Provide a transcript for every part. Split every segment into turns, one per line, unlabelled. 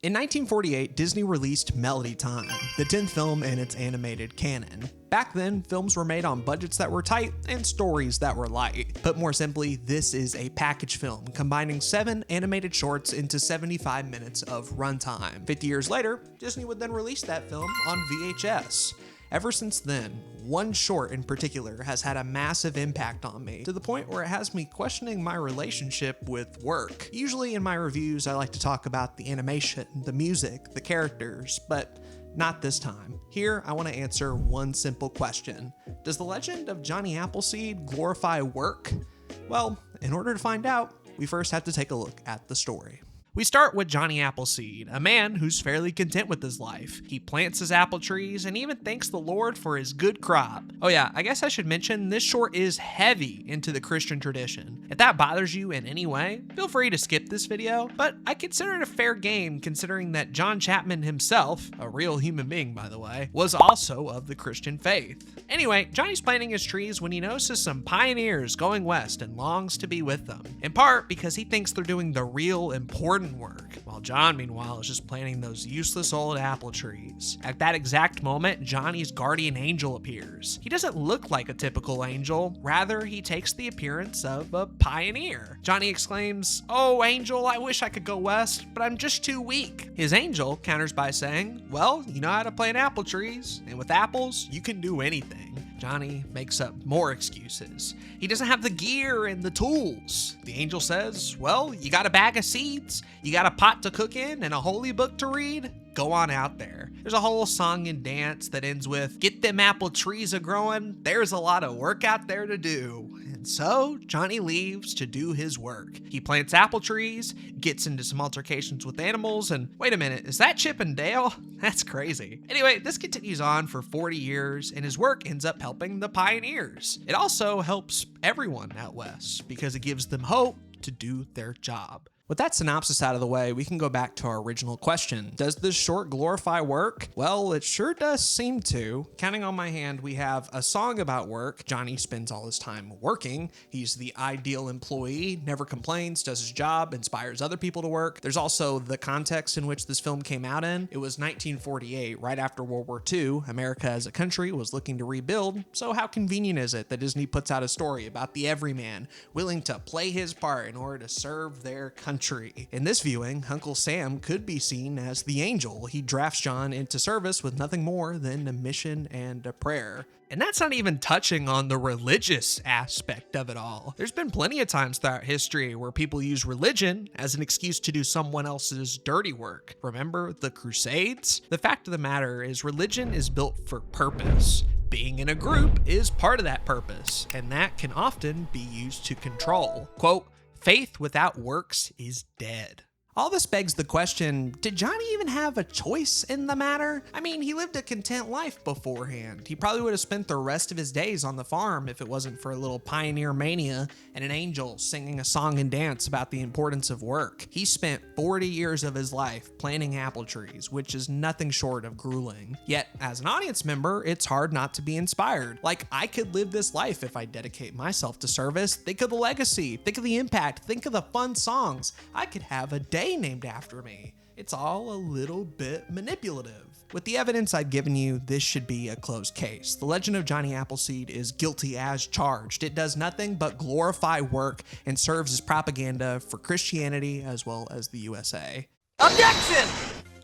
In 1948, Disney released Melody Time, the 10th film in its animated canon. Back then, films were made on budgets that were tight and stories that were light. Put more simply, this is a package film, combining 7 animated shorts into 75 minutes of runtime. 50 years later, Disney would then release that film on VHS. Ever since then, one short in particular has had a massive impact on me, to the point where it has me questioning my relationship with work. Usually in my reviews, I like to talk about the animation, the music, the characters, but not this time. Here, I want to answer one simple question. Does The Legend of Johnny Appleseed glorify work? Well, in order to find out, we first have to take a look at the story. We start with Johnny Appleseed, a man who's fairly content with his life. He plants his apple trees and even thanks the Lord for his good crop. Oh yeah, I guess I should mention this short is heavy into the Christian tradition. If that bothers you in any way, feel free to skip this video, but I consider it a fair game considering that John Chapman himself, a real human being by the way, was also of the Christian faith. Anyway, Johnny's planting his trees when he notices some pioneers going west and longs to be with them, in part because he thinks they're doing the real important work, while John, meanwhile, is just planting those useless old apple trees. At that exact moment, Johnny's guardian angel appears. He doesn't look like a typical angel, rather he takes the appearance of a pioneer. Johnny exclaims, "Oh, angel, I wish I could go west, but I'm just too weak." His angel counters by saying, "Well, you know how to plant apple trees, and with apples, you can do anything." Johnny makes up more excuses. He doesn't have the gear and the tools. The angel says, "Well, you got a bag of seeds, you got a pot to cook in, and a holy book to read? Go on out there." There's a whole song and dance that ends with, "Get them apple trees a-growing, there's a lot of work out there to do." And so, Johnny leaves to do his work. He plants apple trees, gets into some altercations with animals, and wait a minute, is that Chip and Dale? That's crazy. Anyway, this continues on for 40 years, and his work ends up helping the pioneers. It also helps everyone out west, because it gives them hope to do their job. With that synopsis out of the way, we can go back to our original question. Does this short glorify work? Well, it sure does seem to. Counting on my hand, we have a song about work. Johnny spends all his time working. He's the ideal employee, never complains, does his job, inspires other people to work. There's also the context in which this film came out in. It was 1948, right after World War II. America as a country was looking to rebuild, so how convenient is it that Disney puts out a story about the everyman willing to play his part in order to serve their country? In this viewing, Uncle Sam could be seen as the angel. He drafts John into service with nothing more than a mission and a prayer. And that's not even touching on the religious aspect of it all. There's been plenty of times throughout history where people use religion as an excuse to do someone else's dirty work. Remember the Crusades? The fact of the matter is religion is built for purpose. Being in a group is part of that purpose, and that can often be used to control. Quote, "Faith without works is dead." All this begs the question, did Johnny even have a choice in the matter? I mean, he lived a content life beforehand. He probably would have spent the rest of his days on the farm if it wasn't for a little pioneer mania and an angel singing a song and dance about the importance of work. He spent 40 years of his life planting apple trees, which is nothing short of grueling. Yet, as an audience member, it's hard not to be inspired. Like, I could live this life if I dedicate myself to service. Think of the legacy, think of the impact, think of the fun songs. I could have a day named after me. It's all a little bit manipulative. With the evidence I've given you, this should be a closed case. The Legend of Johnny Appleseed is guilty as charged. It does nothing but glorify work and serves as propaganda for Christianity as well as the USA.
Objection!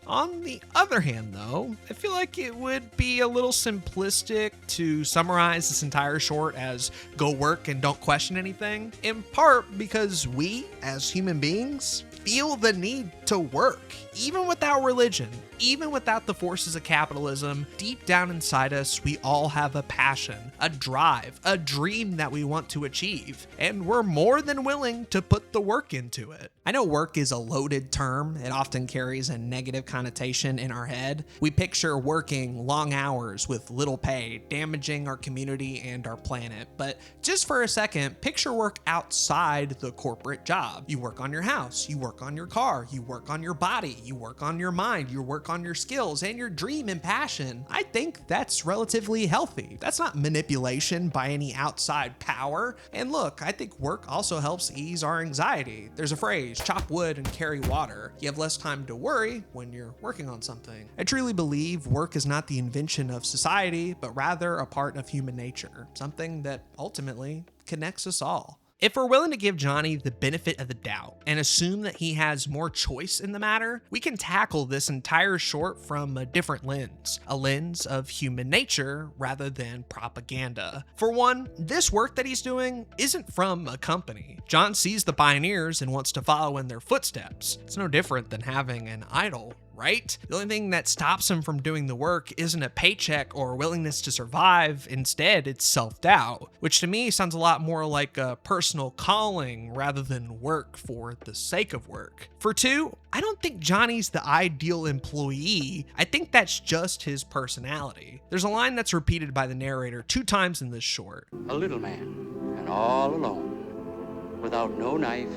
On the other hand, though, I feel like it would be a little simplistic to summarize this entire short as go work and don't question anything, in part because we, as human beings, feel the need to work, even without religion, even without the forces of capitalism. Deep down inside us, we all have a passion, a drive, a dream that we want to achieve, and we're more than willing to put the work into it. I know work is a loaded term. It often carries a negative connotation in our head. We picture working long hours with little pay, damaging our community and our planet. But just for a second, picture work outside the corporate job. You work on your house, you work on your car, you work on your body, you work on your mind, you work work on your skills and your dream and passion. I think that's relatively healthy. That's not manipulation by any outside power. And look, I think work also helps ease our anxiety. There's a phrase, chop wood and carry water. You have less time to worry when you're working on something. I truly believe work is not the invention of society, but rather a part of human nature, something that ultimately connects us all. If we're willing to give Johnny the benefit of the doubt and assume that he has more choice in the matter, we can tackle this entire short from a different lens, a lens of human nature rather than propaganda. For one, this work that he's doing isn't from a company. John sees the pioneers and wants to follow in their footsteps. It's no different than having an idol, right? The only thing that stops him from doing the work isn't a paycheck or willingness to survive. Instead, it's self-doubt, which to me sounds a lot more like a personal calling rather than work for the sake of work. For two, I don't think Johnny's the ideal employee. I think that's just his personality. There's a line that's repeated by the narrator 2 times in this short.
A little man, and all alone, without no knife,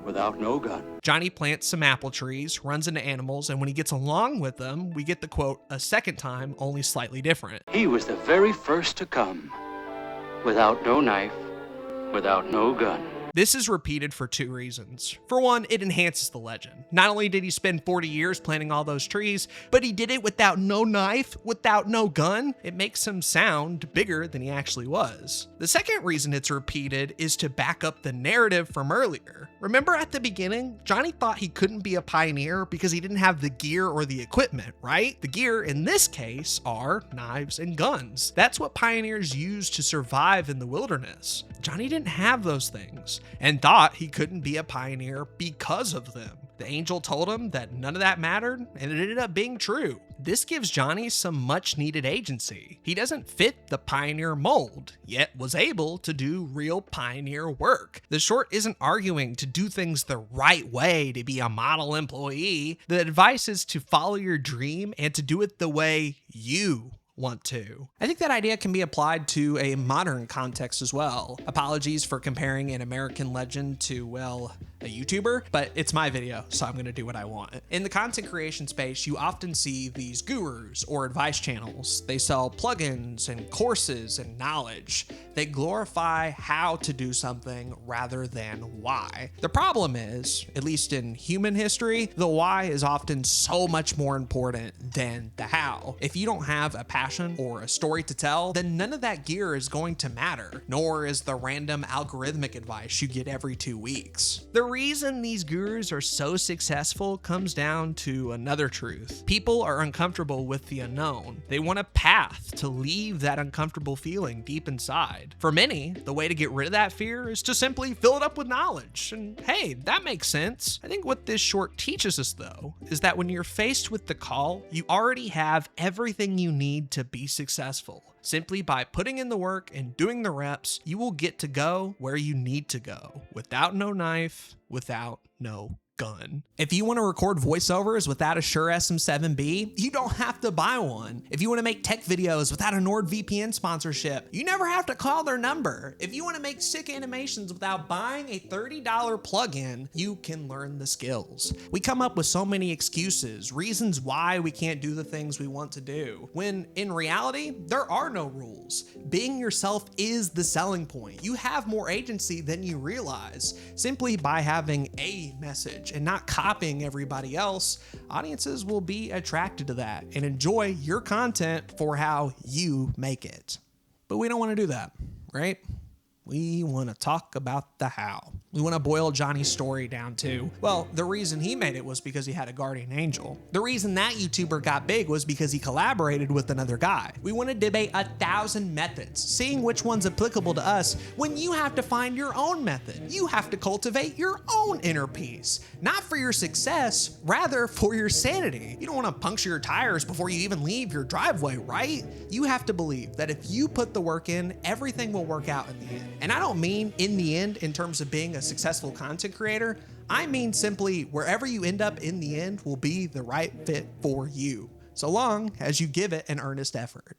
without no gun.
Johnny plants some apple trees, runs into animals, and when he gets along with them, we get the quote a second time, only slightly different.
He was the very first to come, without no knife, without no gun.
This is repeated for 2 reasons. For one, it enhances the legend. Not only did he spend 40 years planting all those trees, but he did it without no knife, without no gun. It makes him sound bigger than he actually was. The second reason it's repeated is to back up the narrative from earlier. Remember at the beginning, Johnny thought he couldn't be a pioneer because he didn't have the gear or the equipment, right? The gear in this case are knives and guns. That's what pioneers used to survive in the wilderness. Johnny didn't have those things and thought he couldn't be a pioneer because of them. The angel told him that none of that mattered, and it ended up being true. This gives Johnny some much needed agency. He doesn't fit the pioneer mold, yet was able to do real pioneer work. The short isn't arguing to do things the right way to be a model employee. The advice is to follow your dream and to do it the way you want to. I think that idea can be applied to a modern context as well. Apologies for comparing an American legend to, well, a YouTuber, but it's my video, so I'm gonna do what I want. In the content creation space, you often see these gurus or advice channels. They sell plugins and courses and knowledge. They glorify how to do something rather than why. The problem is, at least in human history, the why is often so much more important than the how. If you don't have a passion or a story to tell, then none of that gear is going to matter, nor is the random algorithmic advice you get every 2 weeks. The reason these gurus are so successful comes down to another truth. People are uncomfortable with the unknown. They want a path to leave that uncomfortable feeling deep inside. For many, the way to get rid of that fear is to simply fill it up with knowledge. And hey, that makes sense. I think what this short teaches us though, is that when you're faced with the call, you already have everything you need to be successful. Simply by putting in the work and doing the reps, you will get to go where you need to go without no knife, without no gun. If you want to record voiceovers without a Shure SM7B, you don't have to buy one. If you want to make tech videos without a NordVPN sponsorship, you never have to call their number. If you want to make sick animations without buying a $30 plugin, you can learn the skills. We come up with so many excuses, reasons why we can't do the things we want to do, when in reality, there are no rules. Being yourself is the selling point. You have more agency than you realize. Simply by having a message and not copying everybody else, audiences will be attracted to that and enjoy your content for how you make it. But we don't want to do that, right? We want to talk about the how. We want to boil Johnny's story down to, well, the reason he made it was because he had a guardian angel. The reason that YouTuber got big was because he collaborated with another guy. We want to debate 1,000 methods, seeing which one's applicable to us when you have to find your own method. You have to cultivate your own inner peace, not for your success, rather for your sanity. You don't want to puncture your tires before you even leave your driveway, right? You have to believe that if you put the work in, everything will work out in the end. And I don't mean in the end in terms of being a successful content creator. I mean simply wherever you end up in the end will be the right fit for you, so long as you give it an earnest effort.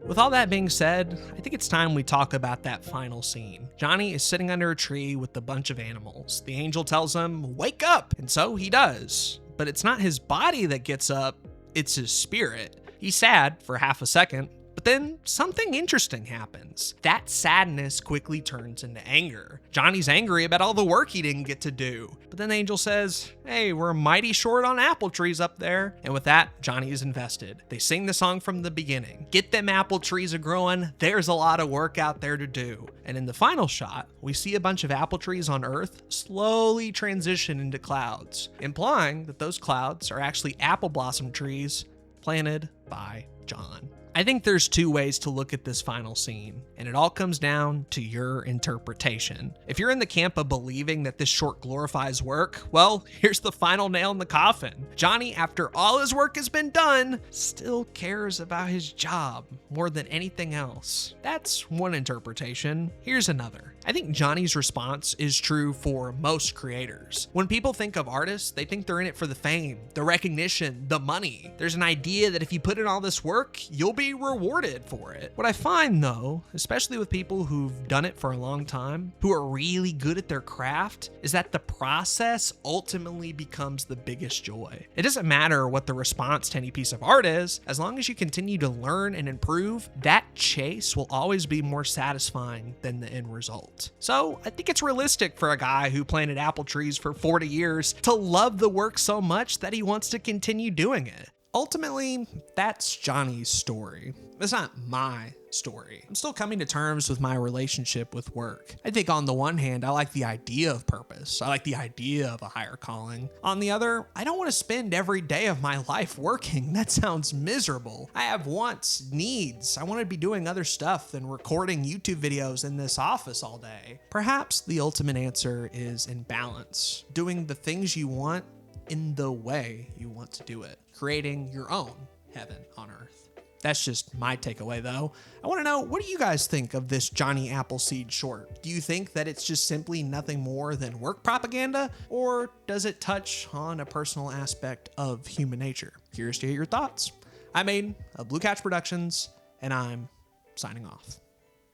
With all that being said, I think it's time we talk about that final scene. Johnny is sitting under a tree with a bunch of animals. The angel tells him, "Wake up!" And so he does. But it's not his body that gets up, it's his spirit. He's sad for half a second, but then something interesting happens. That sadness quickly turns into anger. Johnny's angry about all the work he didn't get to do. But then the angel says, "Hey, we're mighty short on apple trees up there." And with that, Johnny is invested. They sing the song from the beginning. Get them apple trees a-growing, there's a lot of work out there to do. And in the final shot, we see a bunch of apple trees on Earth slowly transition into clouds, implying that those clouds are actually apple blossom trees planted by John. I think there's two ways to look at this final scene, and it all comes down to your interpretation. If you're in the camp of believing that this short glorifies work, well, here's the final nail in the coffin. Johnny, after all his work has been done, still cares about his job more than anything else. That's one interpretation. Here's another. I think Johnny's response is true for most creators. When people think of artists, they think they're in it for the fame, the recognition, the money. There's an idea that if you put in all this work, you'll be rewarded for it. What I find though, especially with people who've done it for a long time, who are really good at their craft, is that the process ultimately becomes the biggest joy. It doesn't matter what the response to any piece of art is, as long as you continue to learn and improve, that chase will always be more satisfying than the end result. So I think it's realistic for a guy who planted apple trees for 40 years to love the work so much that he wants to continue doing it. Ultimately, that's Johnny's story. It's not my story. I'm still coming to terms with my relationship with work. I think on the one hand, I like the idea of purpose. I like the idea of a higher calling. On the other, I don't want to spend every day of my life working. That sounds miserable. I have wants, needs. I want to be doing other stuff than recording YouTube videos in this office all day. Perhaps the ultimate answer is in balance. Doing the things you want in the way you want to do it. Creating your own heaven on earth. That's just my takeaway though. I want to know, what do you guys think of this Johnny Appleseed short? Do you think that it's just simply nothing more than work propaganda? Or does it touch on a personal aspect of human nature? Curious to hear your thoughts. I'm Aiden of Blue Couch Productions, and I'm signing off.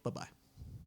Bye-bye.